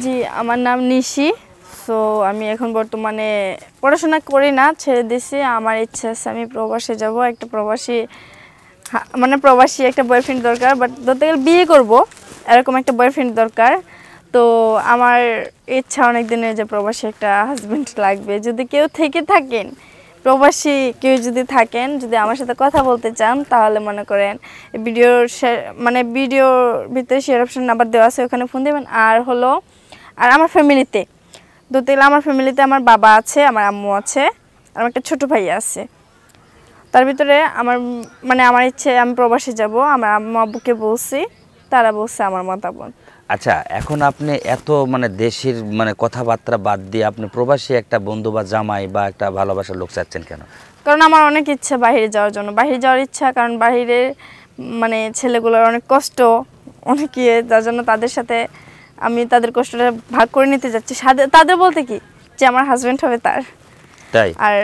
জি, আমার নাম নিশি। সো আমি এখন বর্তমানে পড়াশোনা করি না, ছেড়ে দিছি। আমার ইচ্ছা আছে আমি প্রবাসে যাব, একটা প্রবাসী মানে প্রবাসী একটা বয়ফ্রেন্ড দরকার, বাট ধরতে গেলে বিয়ে করব, এরকম একটা বয়ফ্রেন্ড দরকার। তো আমার ইচ্ছা অনেক দিনের যে প্রবাসী একটা হাজব্যান্ড লাগবে। যদি কেউ থেকে থাকেন, প্রবাসী কেউ যদি থাকেন, যদি আমার সাথে কথা বলতে চান, তাহলে মনে করেন ভিডিওর মানে ভিডিওর ভিতরে শেয়ার অপশন নাম্বার দেওয়া আছে, ওখানে ফোন দেবেন। আর আমার ফ্যামিলিতে ধরতে গেলে আমার ফ্যামিলিতে আমার বাবা আছে, আমার আম্মু আছে, আর আমার একটা ছোটো ভাই আছে। তার ভিতরে আমার ইচ্ছে আমি প্রবাসে যাব। আমার আম্মু আব্বুকে বলছি, তারা বলছে আমার মতামত। আচ্ছা, এখন আপনি এত মানে দেশের মানে কথাবার্তা বাদ দিয়ে আপনি প্রবাসী একটা বন্ধু বা জামাই বা একটা ভালোবাসার লোক চাচ্ছেন কেন? কারণ আমার অনেক ইচ্ছা বাইরে যাওয়ার জন্য, বাইরে যাওয়ার ইচ্ছা। কারণ বাইরে মানে ছেলেগুলোর অনেক কষ্ট, অনেক ইয়ে, যার জন্য তাদের সাথে আমি তাদের কষ্টটা ভাগ করে নিতে যাচ্ছি। তাদের বলতে কি যে আমার হাজব্যান্ড হবে তার, তাই? আর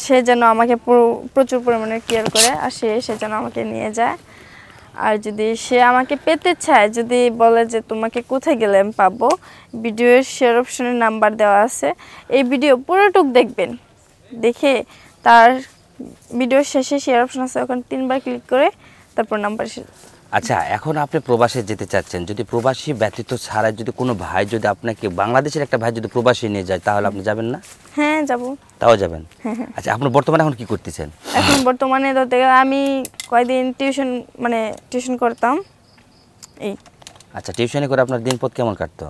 সে যেন আমাকে প্রচুর পরিমাণে কেয়ার করে, আর সে যেন আমাকে নিয়ে যায়। আর যদি সে আমাকে পেতে চায়, যদি বলে যে তোমাকে কোথায় গেলে আমি পাবো, ভিডিওর শেয়ার অপশনের নাম্বার দেওয়া আছে, এই ভিডিও পুরোটুক দেখবেন। দেখে তার ভিডিওর শেষে শেয়ার অপশন আছে, ওখানে 3বার ক্লিক করে তারপর নাম্বার। আচ্ছা, এখন আপনি প্রবাসে যেতে চাচ্ছেন, যদি প্রবাসী ব্যতীত ছাড়া যদি কোনো ভাই যদি আপনাকে, বাংলাদেশের একটা ভাই যদি প্রবাসী নিয়ে যায়, তাহলে আপনি যাবেন না? হ্যাঁ, যাব। তাও যাবেন? আচ্ছা, আপনি বর্তমানে এখন কি করতেছেন? এখন বর্তমানে ধরতে গেলে আমি কয়েকদিন টিউশন করতাম এই। আচ্ছা, টিউশনি করে আপনার দিনপথ কেমন কাটতো?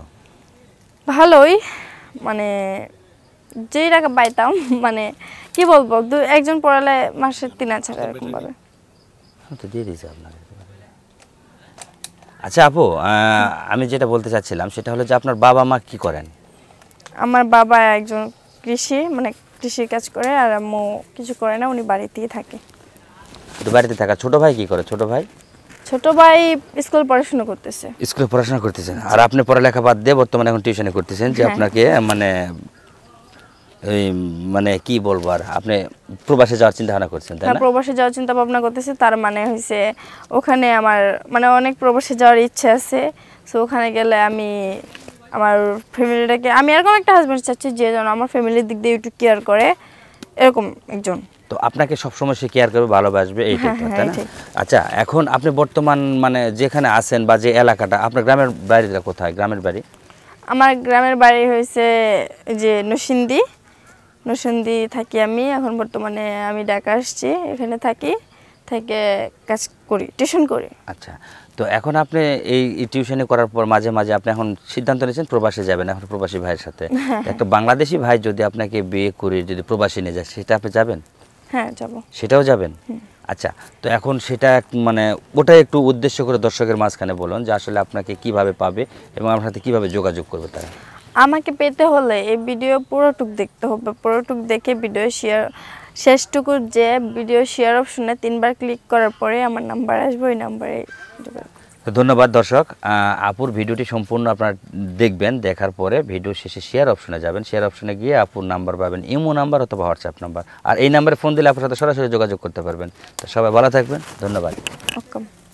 ভালোই, মানে যেই টাকা পাইতাম, মানে কি বলবো, একজন পড়ালে মাসে 3000 এরকম ভাবে তো দিয়ে দিয়েছে আপনাকে। আচ্ছা আপু, আমি যেটা বলতে চাচ্ছিলাম সেটা হলো যে আপনার বাবা মা কি করেন? আমার বাবা একজন কৃষির কাজ করে, আর আম্মু কিছু করে না, উনি বাড়িতেই থাকে। তো বাড়িতে থাকা ছোট ভাই কি করে? ছোট ভাই স্কুল পড়াশোনা করতেছে। স্কুলে পড়াশোনা করতেছেন, আর আপনি পড়ালেখা বাদ দিয়ে বর্তমানে এখন টিউশনে করতেছেন, যে আপনাকে মানে ওই মানে কি বলবো, আর আপনি প্রবাসে যাওয়ার চিন্তা ভাবনা করছেন, তাই না? প্রবাসে যাওয়ার চিন্তা ভাবনা করতেছি। তার মানে হয়েছে ওখানে আমার অনেক প্রবাসে যাওয়ার ইচ্ছে আছে। সো ওখানে গেলে আমি আমার ফ্যামিলিটাকে, আমি এরকম একটা হাজব্যান্ড চাচ্ছি যে যেন আমার ফ্যামিলির দিক দিয়ে একটু কেয়ার করে, এরকম একজন। তো আপনাকে সবসময় সে কেয়ার করবে, ভালোবাসবে, এইটাই তো, তাই না? আচ্ছা, এখন আপনি বর্তমান মানে যেখানে আছেন বা যে এলাকাটা, আপনার গ্রামের বাড়িটা কোথায়? গ্রামের বাড়ি? আমার গ্রামের বাড়ি হয়েছে যে নরসিংদী থাকি আমি। এখন বর্তমানে আমি ঢাকা আসছি, এখানে থাকি, থেকে কাজ করি, টিউশন করি। আচ্ছা, তো এখন আপনি এই টিউশনি করার পর মাঝে মাঝে আপনি এখন সিদ্ধান্ত নিয়েছেন প্রবাসে যাবেন, এখন প্রবাসী ভাইয়ের সাথে। একটা বাংলাদেশি ভাই যদি আপনাকে বিয়ে করে যদি প্রবাসী নিয়ে যায়, সেটা আপনি যাবেন? হ্যাঁ, যাব। সেটাও যাবেন? আচ্ছা, তো এখন সেটা মানে ওটা একটু উদ্দেশ্য করে দর্শকের মাঝখানে বলুন যে আসলে আপনাকে কিভাবে পাবে এবং আপনার সাথে কিভাবে যোগাযোগ করবে তারা। আমাকে পেতে হলে এই ভিডিও পুরোটুক দেখতে হবে, পুরোটুক দেখে ভিডিও শেষটুকু যে ভিডিও শেয়ার অপশনে 3বার ক্লিক করার পরে আমার নাম্বার আসবে, ওই নাম্বারে। ধন্যবাদ দর্শক, আপুর ভিডিওটি সম্পূর্ণ আপনারা দেখবেন, দেখার পরে ভিডিও শেষে শেয়ার অপশনে যাবেন, শেয়ার অপশনে গিয়ে আপুর নাম্বার পাবেন, ইমো নাম্বার অথবা হোয়াটসঅ্যাপ নাম্বার, আর এই নাম্বারে ফোন দিলে আপুর সাথে সরাসরি যোগাযোগ করতে পারবেন। তো সবাই ভালো থাকবেন, ধন্যবাদ।